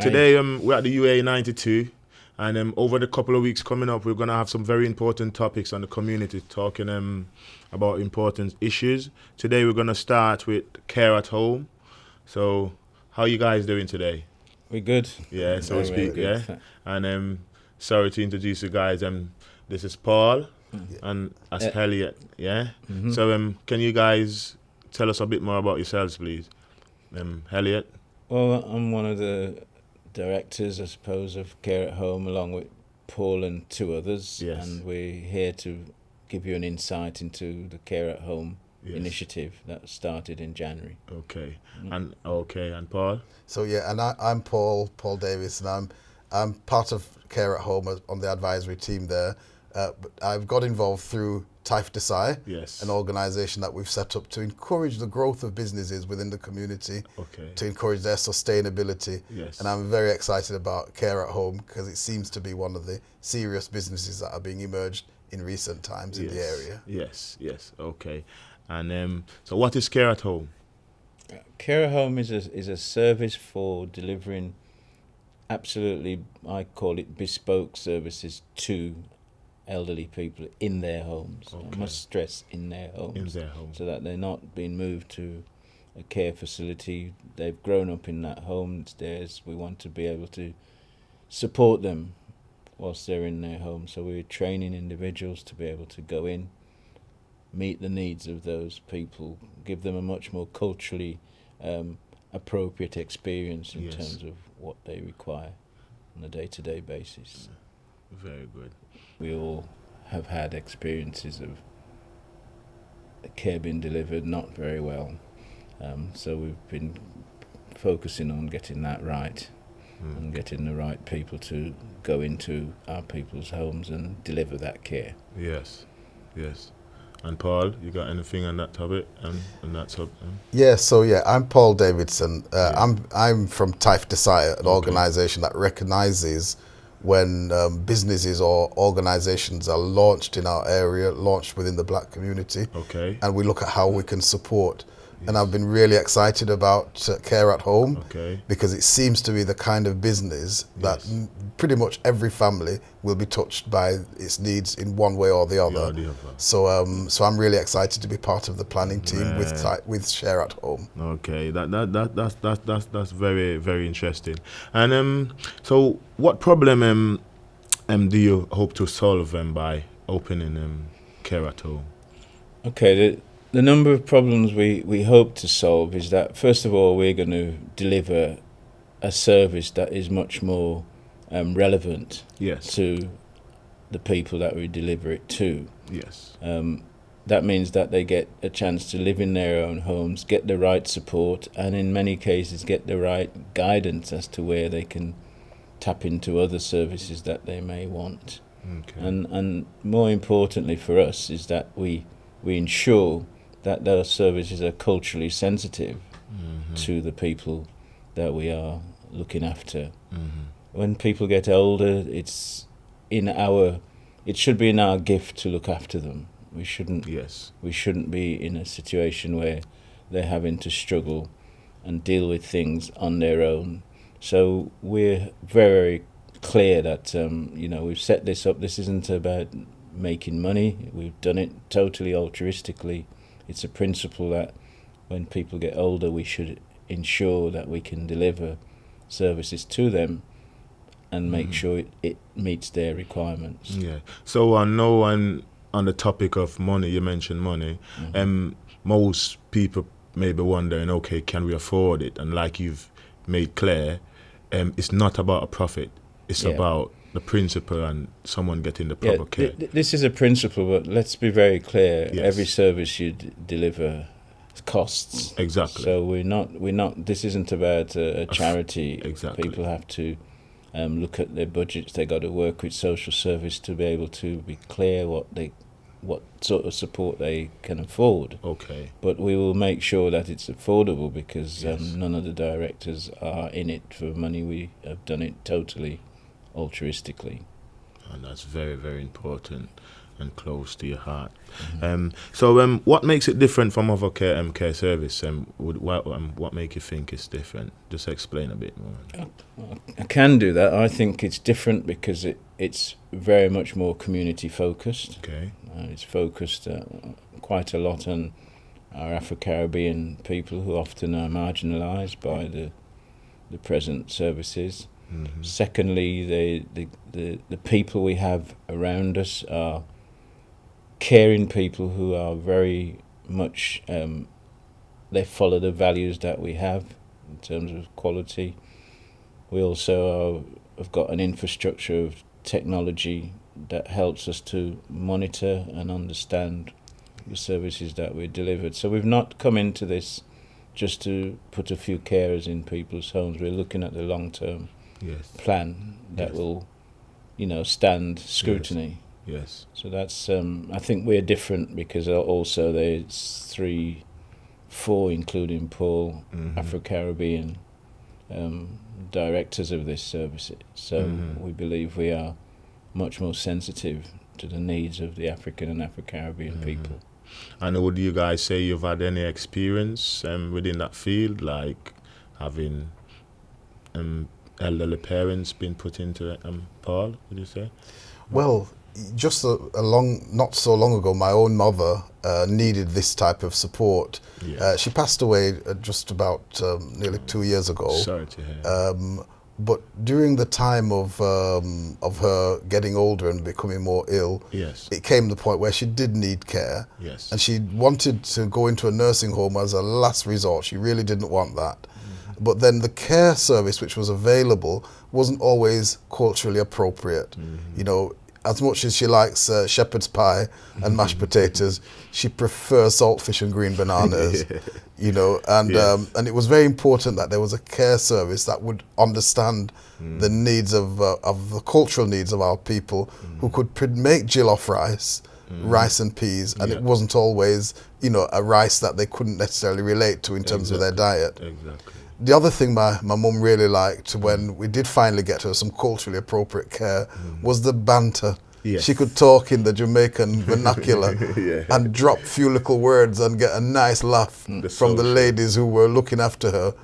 today we're at the UA 92, and over the couple of weeks coming up, we're going to have some very important topics on the community, talking about important issues. Today we're going to start with care at home. So how you guys doing today? We're good. Yeah, so Very, to speak, very yeah. good. And sorry to introduce you guys. This is Paul, and that's Elliot, yeah. Mm-hmm. So can you guys tell us a bit more about yourselves, please? Elliot. Well, I'm one of the directors, I suppose, of Care at Home, along with Paul and two others. Yes. And we're here to give you an insight into the Care at Home initiative that started in January. Okay. And Paul? So and I'm Paul Davidson. I'm part of Care at Home on the advisory team there. But I've got involved through Taif Desai, yes, an organisation that we've set up to encourage the growth of businesses within the community, to encourage their sustainability. Yes. And I'm very excited about Care at Home because it seems to be one of the serious businesses that are being emerged in recent times in the area. Yes, okay. And so what is Care at Home? Care at Home is a service for delivering absolutely, I call it bespoke services to elderly people in their homes. Okay. I must stress in their homes. So that they're not being moved to a care facility. They've grown up in that home. It's theirs. We want to be able to support them whilst they're in their home. So we're training individuals to be able to go in, meet the needs of those people, give them a much more culturally appropriate experience in terms of what they require on a day-to-day basis. Very good. We all have had experiences of care being delivered not very well. So we've been focusing on getting that right and getting the right people to go into our people's homes and deliver that care. Yes. And Paul, you got anything on that topic and that sub? I'm Paul Davidson. I'm from Taif Desai, an organisation that recognises when businesses or organisations are launched in our area, launched within the black community, and we look at how we can support. And I've been really excited about Care at Home because it seems to be the kind of business that pretty much every family will be touched by its needs in one way or the other. So I'm really excited to be part of the planning team with Share at Home. Okay, that's very, very interesting. And so what problem do you hope to solve by opening Care at Home? Okay, the number of problems we hope to solve is that, first of all, we're going to deliver a service that is much more relevant to the people that we deliver it to. Yes. That means that they get a chance to live in their own homes, get the right support, and in many cases get the right guidance as to where they can tap into other services that they may want. Okay. And more importantly for us is that we ensure that those services are culturally sensitive to the people that we are looking after. When people get older, it should be in our gift to look after them. We shouldn't be in a situation where they're having to struggle and deal with things on their own. So we're very clear that we've set this up. This isn't about making money. We've done it totally altruistically. It's a principle that when people get older, we should ensure that we can deliver services to them and make sure it meets their requirements. Yeah. So I know on the topic of money, you mentioned money, most people may be wondering, okay, can we afford it? And like you've made clear, it's not about a profit. It's about the principle and someone getting the proper care. This is a principle, but let's be very clear. Yes. Every service you deliver costs. Exactly. So we're not. This isn't about a charity. Exactly. People have to look at their budgets. They got to work with social service to be able to be clear what sort of support they can afford. Okay. But we will make sure that it's affordable because none of the directors are in it for money. We have done it totally altruistically. And that's very, very important and close to your heart. So what makes it different from other care service? What make you think it's different? Just explain a bit more. A can do that. I think it's different because it's very much more community focused. Okay. It's focused quite a lot on our Afro-Caribbean people who often are marginalised by the present services. Mm-hmm. Secondly, the people we have around us are caring people who are very much, they follow the values that we have in terms of quality. We also have got an infrastructure of technology that helps us to monitor and understand the services that we delivered. So we've not come into this just to put a few carers in people's homes. We're looking at the long-term plan that will, stand scrutiny. Yes. So that's, I think we're different because also there's 4, including Paul, Afro-Caribbean directors of this service. So we believe we are much more sensitive to the needs of the African and Afro-Caribbean people. And would you guys say you've had any experience within that field, like having elderly parents been put into it? Paul, would you say? Well, just not so long ago, my own mother needed this type of support. Yes. She passed away just about nearly 2 years ago. Sorry to hear. But during the time of her getting older and becoming more ill, yes, it came to the point where she did need care. Yes. And she wanted to go into a nursing home as a last resort. She really didn't want that. But then the care service which was available wasn't always culturally appropriate. As much as she likes shepherd's pie and mashed potatoes, she prefers saltfish and green bananas. And it was very important that there was a care service that would understand the needs of the cultural needs of our people, who could make jollof rice, rice and peas, and it wasn't always a rice that they couldn't necessarily relate to in terms of their diet. Exactly. The other thing my mum really liked when we did finally get her some culturally appropriate care was the banter. Yes. She could talk in the Jamaican vernacular and drop few little words and get a nice laugh from the ladies who were looking after her.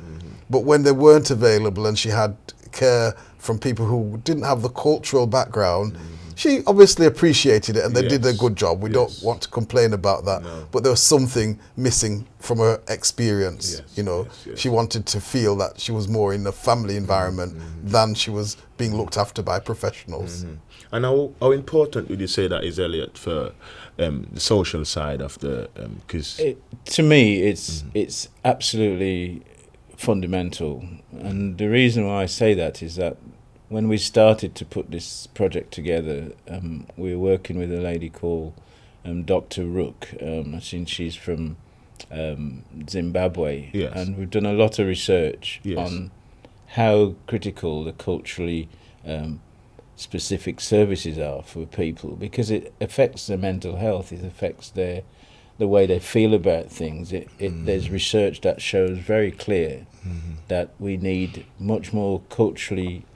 But when they weren't available and she had care from people who didn't have the cultural background, she obviously appreciated it and they did a good job. We don't want to complain about that. No. But there was something missing from her experience. She wanted to feel that she was more in a family environment than she was being looked after by professionals. And how important would you say that is, Elliot, for the social side of the... to me, it's absolutely fundamental. And the reason why I say that is that when we started to put this project together, we were working with a lady called Dr. Rook. I think she's from Zimbabwe. Yes. And we've done a lot of research on how critical the culturally specific services are for people, because it affects their mental health, it affects the way they feel about things. There's research that shows very clear that we need much more culturally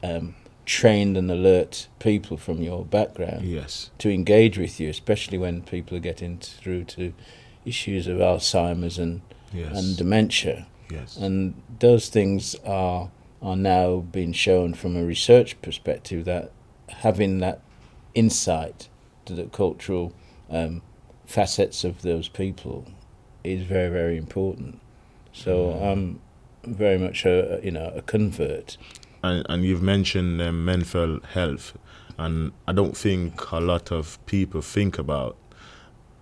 trained and alert people from your background to engage with you, especially when people are getting through to issues of Alzheimer's and dementia. Yes. And those things are now being shown from a research perspective, that having that insight to the cultural facets of those people is very, very important. So I'm very much a convert. And you've mentioned mental health, and I don't think a lot of people think about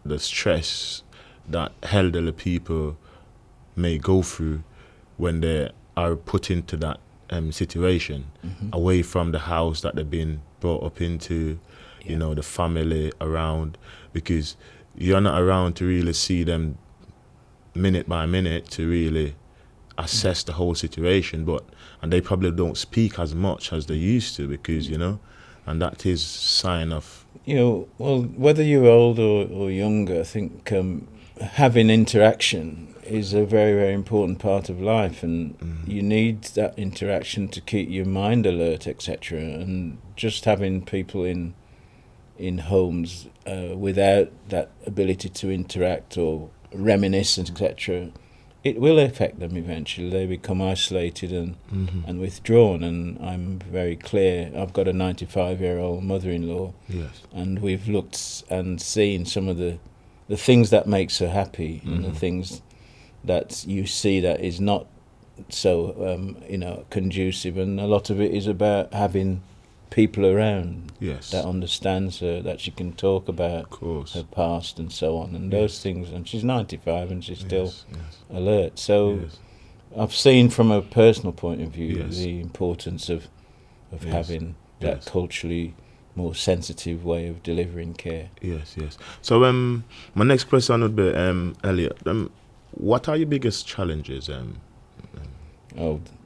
the stress that elderly people may go through when they are put into that situation, away from the house that they've been brought up into, the family around, because you're not around to really see them minute by minute to really assess the whole situation, and they probably don't speak as much as they used to, because and that is sign of well, whether you're old or younger, I think having interaction is a very, very important part of life, and you need that interaction to keep your mind alert, etc. And just having people in homes without that ability to interact or reminisce, etc., it will affect them eventually. They become isolated and withdrawn. And I'm very clear. I've got a 95-year-old mother-in-law, and we've looked and seen some of the things that makes her happy, and the things that you see that is not so conducive. And a lot of it is about having people around that understands her, that she can talk about her past and so on, and those things. And she's 95 and she's still alert. So I've seen from a personal point of view the importance of having that culturally more sensitive way of delivering care. Yes. So my next question would be, Elliot, what are your biggest challenges?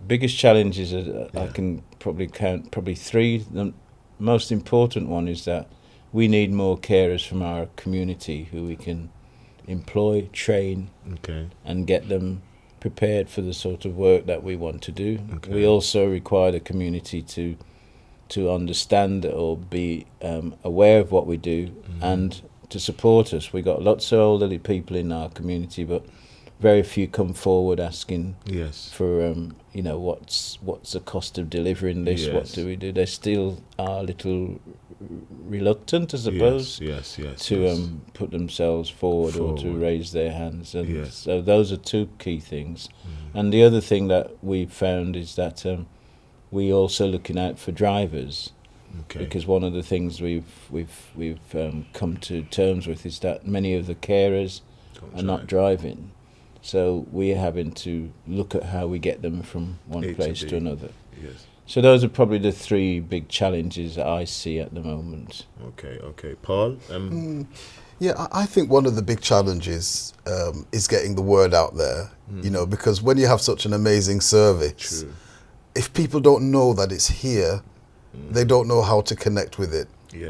Biggest challenges I can probably count three. The most important one is that we need more carers from our community who we can employ, train, and get them prepared for the sort of work that we want to do. We also require the community to understand or be aware of what we do and to support us. We got lots of elderly people in our community, but very few come forward asking for what's the cost of delivering this, what do we do. They still are a little reluctant, I suppose, to put themselves forward or to raise their hands. And so those are two key things. And the other thing that we've found is that we also looking out for drivers, because one of the things we've come to terms with is that many of the carers are not driving. So we're having to look at how we get them from one place to another. So those are probably the three big challenges that I see at the moment. Okay. Paul? I think one of the big challenges is getting the word out there, because when you have such an amazing service, if people don't know that it's here, they don't know how to connect with it.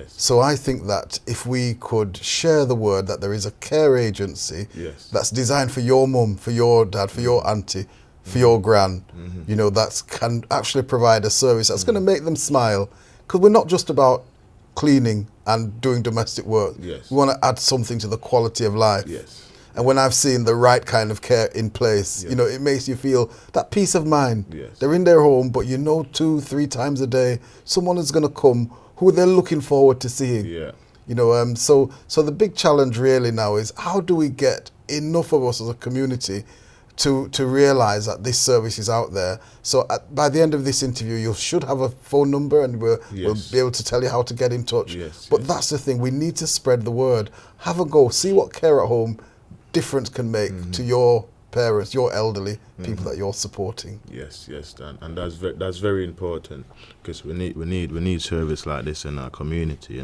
So I think that if we could share the word that there is a care agency that's designed for your mum, for your dad, for your auntie, for your gran, that can actually provide a service that's going to make them smile. Because we're not just about cleaning and doing domestic work. We want to add something to the quality of life. And when I've seen the right kind of care in place, it makes you feel that peace of mind. They're in their home, but 2-3 times a day, someone is going to come who they're looking forward to seeing. So the big challenge really now is how do we get enough of us as a community to realise that this service is out there. So by the end of this interview, you should have a phone number and we'll be able to tell you how to get in touch. But that's the thing, we need to spread the word. Have a go, see what care at home difference can make to your parents, your elderly people that you're supporting. Yes, Dan, and that's very important, because we need service like this in our community,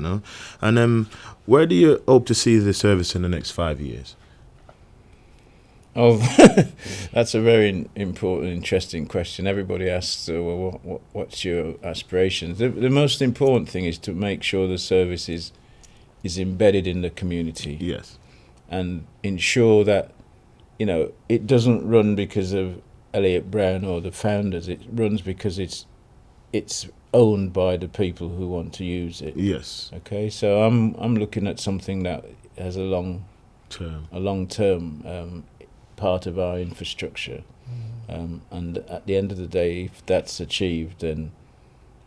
And where do you hope to see the service in the next 5 years? Oh, that's a very important, interesting question. Everybody asks, what's your aspirations? The most important thing is to make sure the service is embedded in the community. And ensure that it doesn't run because of Elliot Browne or the founders. It runs because it's owned by the people who want to use it. Okay, so I'm looking at something that has a long term part of our infrastructure, and at the end of the day, if that's achieved, then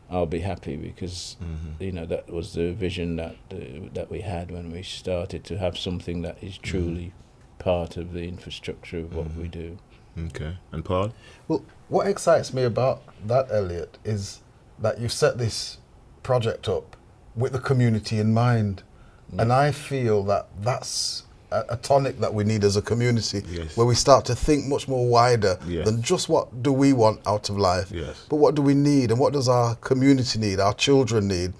I'll be happy, because that was the vision that we had when we started, to have something that is truly part of the infrastructure of what we do. Okay. And Paul? Well, what excites me about that, Elliot, is that you've set this project up with the community in mind. And I feel that that's a tonic that we need as a community, where we start to think much more wider than just what do we want out of life, but what do we need, and what does our community need, our children need.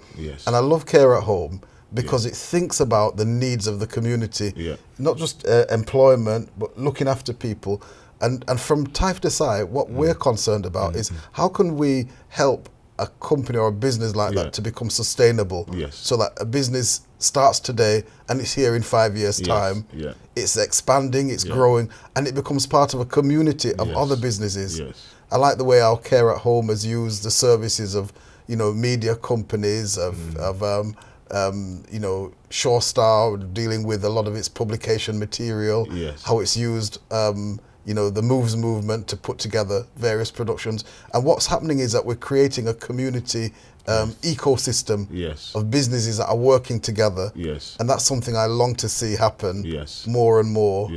And I love Care at Home because it thinks about the needs of the community, not just employment, but looking after people. And from Taif Desai, what we're concerned about is how can we help a company or a business like that to become sustainable, so that a business starts today and it's here in 5 years' time. It's expanding, it's growing, and it becomes part of a community of other businesses. I like the way our Care at Home has used the services of media companies, of Shore Star dealing with a lot of its publication material, how it's used the Moves movement to put together various productions. And what's happening is that we're creating a community ecosystem of businesses that are working together. And that's something I long to see happen more and more.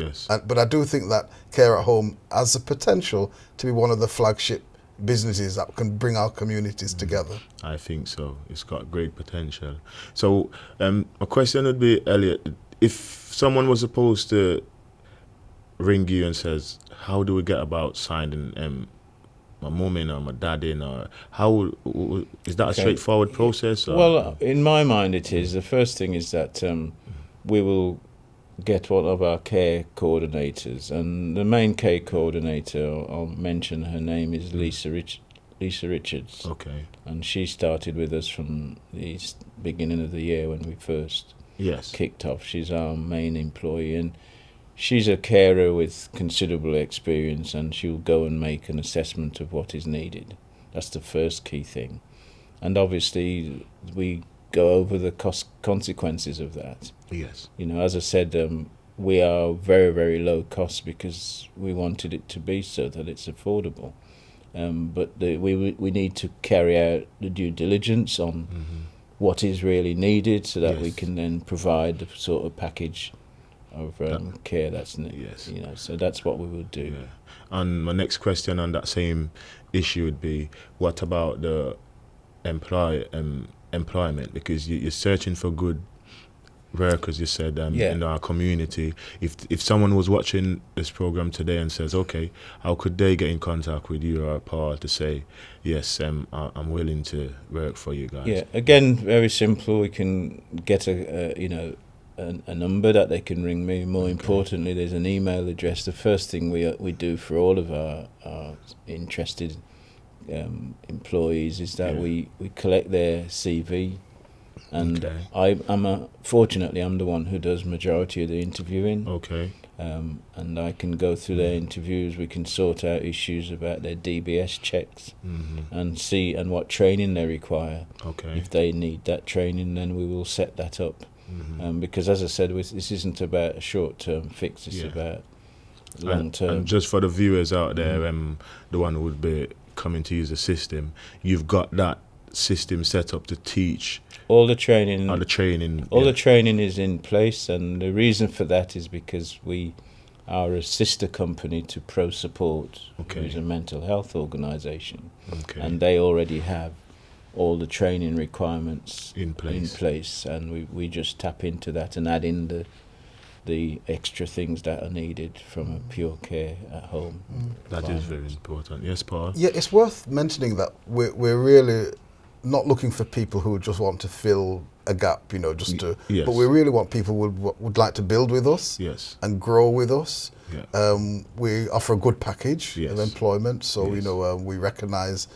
But I do think that Care at Home has the potential to be one of the flagship businesses that can bring our communities together. I think so. It's got great potential. So a question would be, Elliot, if someone was supposed to ring you and says, how do we get about signing my mum in or my dad in, or how is that a straightforward process? Or? Well, in my mind it is. The first thing is that we will get one of our care coordinators, and the main care coordinator, I'll mention her name, is Lisa Richards. Okay. And she started with us from the beginning of the year when we first kicked off. She's our main employee, and she's a carer with considerable experience, and she'll go and make an assessment of what is needed. That's the first key thing. And obviously we go over the consequences of that. Yes. As I said, we are very, very low cost because we wanted it to be so that it's affordable. But we need to carry out the due diligence on what is really needed so that we can then provide the sort of package of care that's needed. So that's what we will do. Yeah. And my next question on that same issue would be, what about the employment? Because you're searching for good workers, you said, in our community. If someone was watching this program today and says, okay, how could they get in contact with you or Paul to say, yes, I'm willing to work for you guys? Yeah, again, very simple. We can get a number that they can ring me. More importantly, there's an email address. The first thing we do for all of our interested employees is that we collect their CV, and fortunately I'm the one who does majority of the interviewing. Okay. And I can go through their interviews. We can sort out issues about their DBS checks and see what training they require. Okay. If they need that training, then we will set that up. Because as I said, this isn't about a short-term fix, it's about long-term. And just for the viewers out there, the one who would be coming to use the system, you've got that system set up to teach all the training. The training is in place, and the reason for that is because we are a sister company to Pro Support, who's a mental health organisation, and they already have all the training requirements in place, and we just tap into that and add in the extra things that are needed from a pure care at home. That is very important. Yes, Paul? Yeah, it's worth mentioning that we're really not looking for people who just want to fill a gap, but we really want people who would like to build with us and grow with us. We offer a good package of employment, so we recognise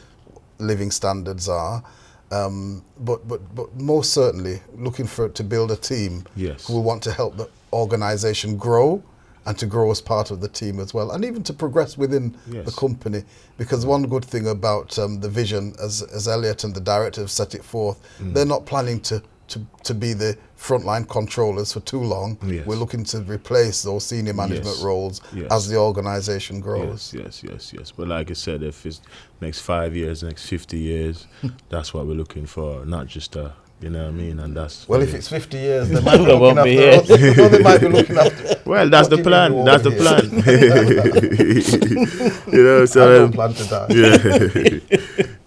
living standards are, but most certainly looking to build a team who will want to help the organisation grow and to grow as part of the team as well, and even to progress within the company. Because one good thing about the vision, as Elliot and the director have set it forth, they're not planning to be the frontline controllers for too long. We're looking to replace those senior management roles as the organisation grows. Yes. But like I said, if it's next 5 years, next 50 years, that's what we're looking for, not just a, you know what I mean? And that's if it's 50 years, they might be looking after us. They might be looking after. Well, that's the plan. That's the plan. So I don't plan to die.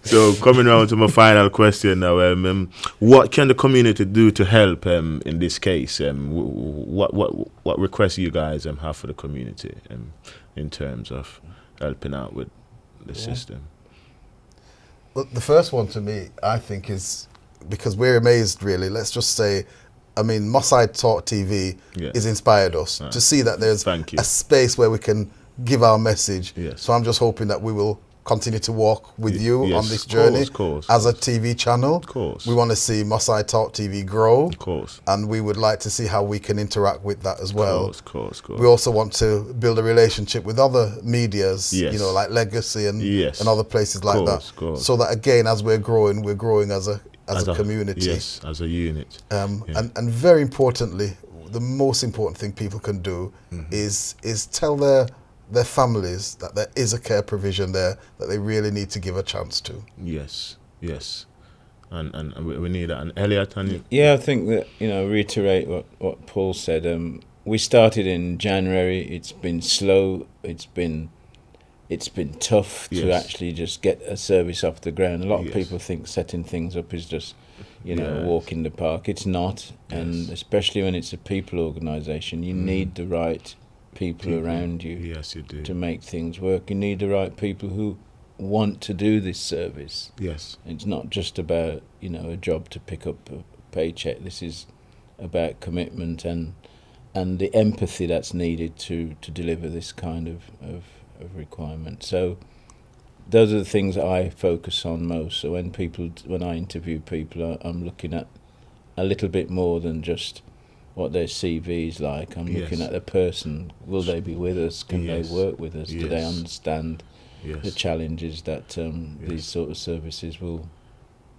So coming around to my final question now, what can the community do to help in this case? What requests you guys have for the community in terms of helping out with the system? Well, the first one to me, I think, is because we're amazed, really. Let's just say, Mossad Talk TV has inspired us to see that there's a space where we can give our message. So I'm just hoping that we will continue to walk with you on this journey as a TV channel. We want to see Mossad Talk TV grow, and we would like to see how we can interact with that as well. We also want to build a relationship with other medias, like Legacy and other places like that, so that again, as we're growing as a community, as a unit. And very importantly, the most important thing people can do is tell their families that there is a care provision there that they really need to give a chance to. Yes, yes. And we need that. And Elliot, and yeah, I think that, reiterate what Paul said. We started in January. It's been slow. It's been tough to actually just get a service off the ground. A lot of people think setting things up is just, a walk in the park. It's not, and especially when it's a people organisation, you need the right people around you. Yes, you do. To make things work. You need the right people who want to do this service. Yes. It's not just about, a job to pick up a paycheck. This is about commitment and the empathy that's needed to deliver this kind of requirement. So those are the things that I focus on most. So when I interview people, I'm looking at a little bit more than just what their CV is like. I'm looking at the person. Will they be with us? Can they work with us? Do they understand the challenges that these sort of services will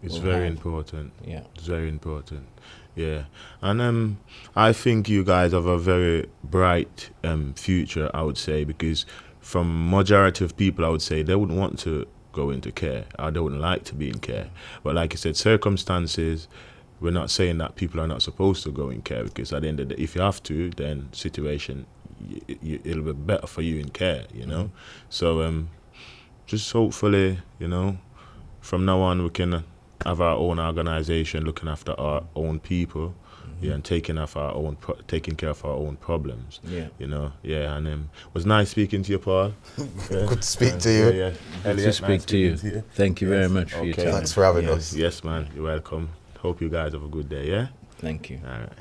very have. Important. Yeah. It's very important. Yeah. And I think you guys have a very bright future, I would say, because from majority of people, I would say they wouldn't want to go into care, or they wouldn't like to be in care. But like you said, circumstances, we're not saying that people are not supposed to go in care, because at the end of the day, if you have to, then situation, it'll be better for you in care, So just hopefully, from now on we can have our own organisation looking after our own people, and taking care of our own problems. And it was nice speaking to you, Paul. Good to speak to you. Elliot, Good to speak to you. Thank you very much for your time. Thanks for having us. Yes, man. You're welcome. Hope you guys have a good day. Yeah. Thank you. All right.